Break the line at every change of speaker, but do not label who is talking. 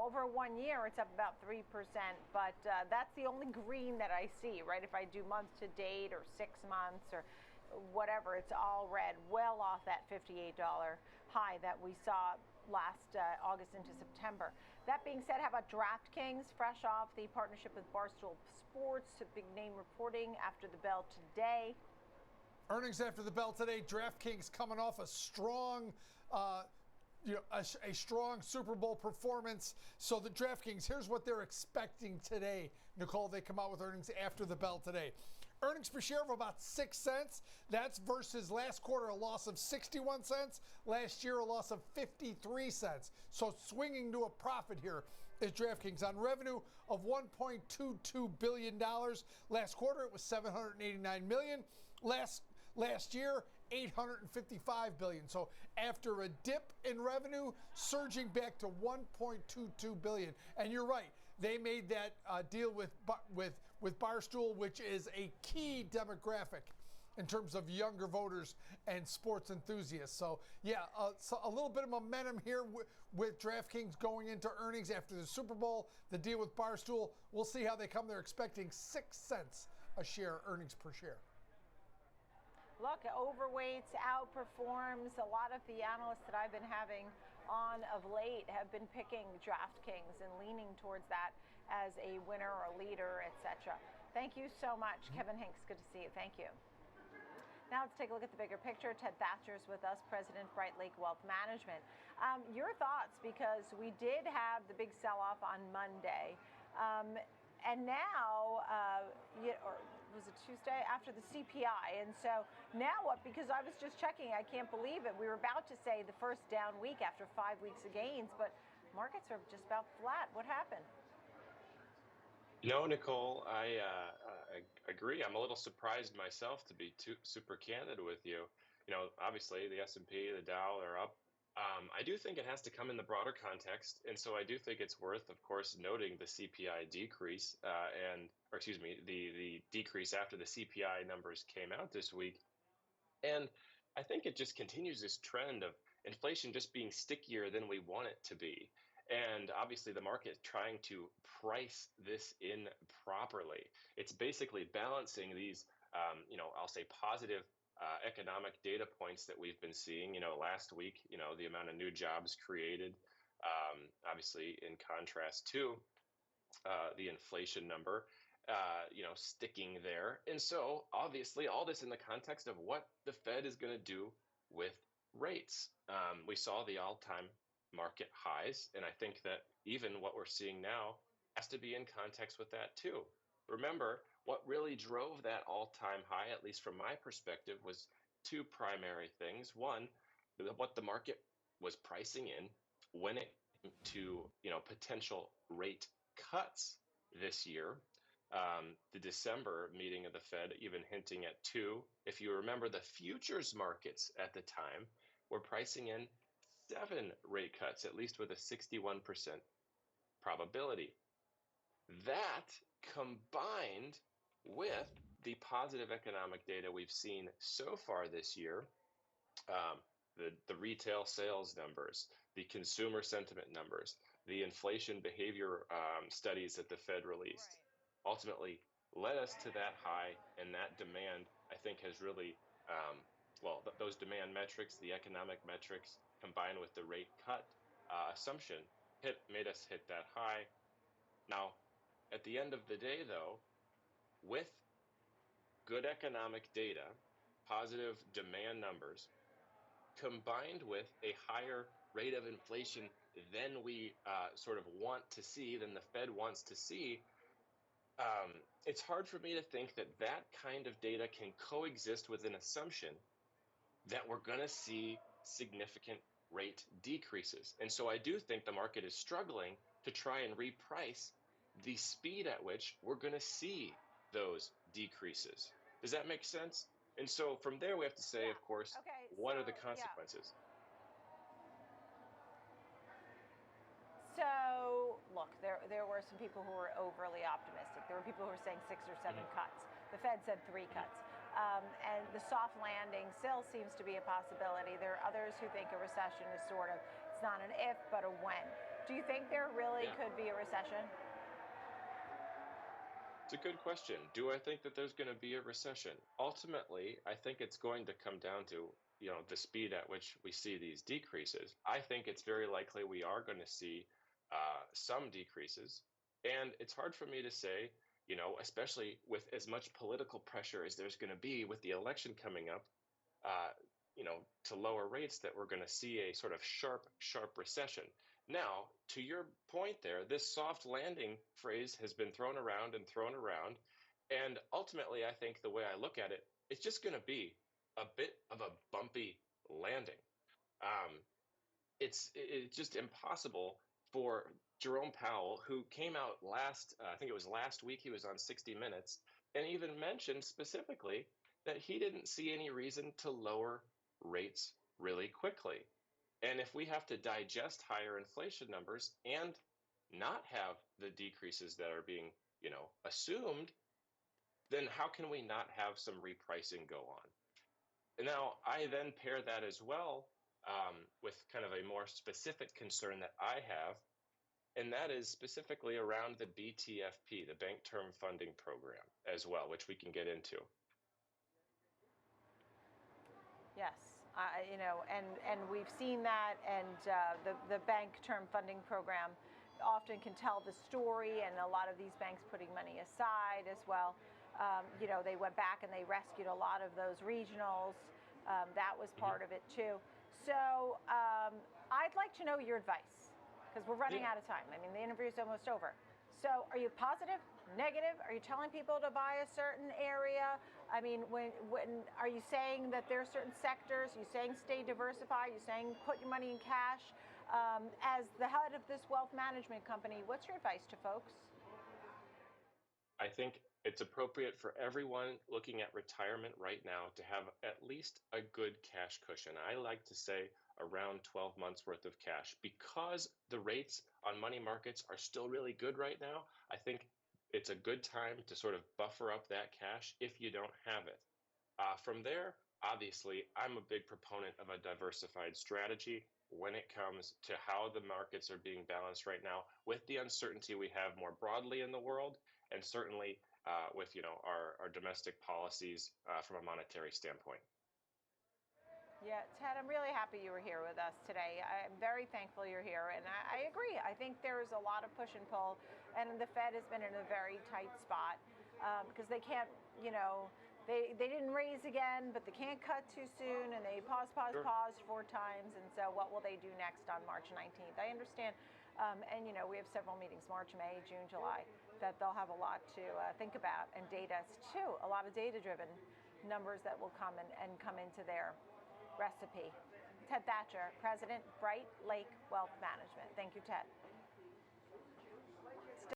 over 1 year, it's up about 3%, but that's the only green that I see, right? If I do month to date or 6 months or whatever, it's all red, well off that $58 high that we saw last August into September. That being said, how about DraftKings, fresh off the partnership with Barstool Sports, big name reporting after the bell today.
Earnings after the bell today. DraftKings coming off a strong a strong Super Bowl performance. So the DraftKings, here's what they're expecting today. Nicole, they come out with earnings after the bell today. Earnings per share of about 6 cents. That's versus last quarter a loss of 61 cents. Last year a loss of 53 cents. So swinging to a profit here is DraftKings on revenue of $1.22 billion. Last quarter it was $789 million. Last year, $855 billion. So after a dip in revenue, surging back to $1.22 billion. And you're right, they made that deal with Barstool, which is a key demographic in terms of younger voters and sports enthusiasts. So yeah, so a little bit of momentum here with DraftKings going into earnings after the Super Bowl. The deal with Barstool, we'll see how they come. They're expecting 6 cents a share earnings per share.
Look, overweights outperforms. A lot of the analysts that I've been having on of late have been picking DraftKings and leaning towards that as a winner or a leader, etc. Thank you so much, Kevin Hinks. Good to see you. Thank you. Now let's take a look at the bigger picture. Ted Thatcher's with us, President, Bright Lake Wealth Management. Your thoughts, because we did have the big sell-off on Monday. And now, or was it Tuesday, after the CPI? And so now what? Because I was just checking, I can't believe it. We were about to say the first down week after 5 weeks of gains, but markets are just about flat. What happened?
No, Nicole, I agree. I'm a little surprised myself, to be super candid with you. You know, obviously the S&P, the Dow are up. I do think it has to come in the broader context, and so I do think it's worth, of course, noting the CPI decrease, the decrease after the CPI numbers came out this week. And I think it just continues this trend of inflation just being stickier than we want it to be. And obviously the market is trying to price this in properly. It's basically balancing these, I'll say positive economic data points that we've been seeing. Last week, the amount of new jobs created, obviously in contrast to the inflation number, sticking there. And so obviously all this in the context of what the Fed is going to do with rates. We saw the all-time market highs, and I think that even what we're seeing now has to be in context with that too. Remember, what really drove that all-time high, at least from my perspective, was two primary things. One, what the market was pricing in when it came to potential rate cuts this year. The December meeting of the Fed even hinting at 2. If you remember, the futures markets at the time were pricing in 7 rate cuts, at least with a 61% probability. That combined with the positive economic data we've seen so far this year, the retail sales numbers, the consumer sentiment numbers, the inflation behavior studies that the Fed released, ultimately led us to that high, and that demand, I think, has really, those demand metrics, the economic metrics, combined with the rate cut assumption, made us hit that high. Now, at the end of the day, though, with good economic data, positive demand numbers, combined with a higher rate of inflation than we sort of want to see, than the Fed wants to see, it's hard for me to think that that kind of data can coexist with an assumption that we're going to see significant rate decreases. And so I do think the market is struggling to try and reprice the speed at which we're going to see those decreases. Does that make sense? And so from there, we have to say, of course, what are the consequences?
So, look, there were some people who were overly optimistic. There were people who were saying 6 or 7 cuts. The Fed said 3 cuts. And the soft landing still seems to be a possibility. There are others who think a recession is it's not an if, but a when. Do you think there really
Yeah.
could be a recession?
It's a good question. Do I think that there's going to be a recession? Ultimately, I think it's going to come down to, the speed at which we see these decreases. I think it's very likely we are going to see some decreases. And it's hard for me to say, especially with as much political pressure as there's going to be with the election coming up, uh, to lower rates, that we're going to see a sort of sharp, sharp recession. Now, to your point there, this soft landing phrase has been thrown around and thrown around. And ultimately, I think the way I look at it, it's just going to be a bit of a bumpy landing. Um, it's just impossible for Jerome Powell, who came out I think it was last week, he was on 60 Minutes, and even mentioned specifically that he didn't see any reason to lower rates really quickly. And if we have to digest higher inflation numbers and not have the decreases that are being, assumed, then how can we not have some repricing go on? Now, I then pair that as well with kind of a more specific concern that I have, and that is specifically around the BTFP, the Bank Term Funding Program, as well, which we can get into.
Yes, and we've seen that, and the bank term funding program often can tell the story, and a lot of these banks putting money aside as well. They went back and they rescued a lot of those regionals. That was
Hmm.
part of it too. So I'd like to know your advice because we're running
Yeah.
out of time. I mean, the interview is almost over. So are you positive, negative? Are you telling people to buy a certain area? I mean, when are you saying that there are certain sectors? Are you saying stay diversified? Are you saying put your money in cash? As the head of this wealth management company, what's your advice to folks?
I think it's appropriate for everyone looking at retirement right now to have at least a good cash cushion. I like to say around 12 months worth of cash, because the rates on money markets are still really good right now. I think it's a good time to sort of buffer up that cash if you don't have it. From there, obviously, I'm a big proponent of a diversified strategy when it comes to how the markets are being balanced right now, with the uncertainty we have more broadly in the world, and certainly with our domestic policies from a monetary standpoint.
Yeah, Ted, I'm really happy you were here with us today. I'm very thankful you're here, and I agree. I think there's a lot of push and pull, and the Fed has been in a very tight spot because they can't, they didn't raise again, but they can't cut too soon, and they
Sure.
paused 4 times, and so what will they do next on March 19th? I understand, and we have several meetings, March, May, June, July, that they'll have a lot to think about, and data too, a lot of data-driven numbers that will come and come into their recipe. Ted Thatcher, President, Bright Lake Wealth Management. Thank you, Ted.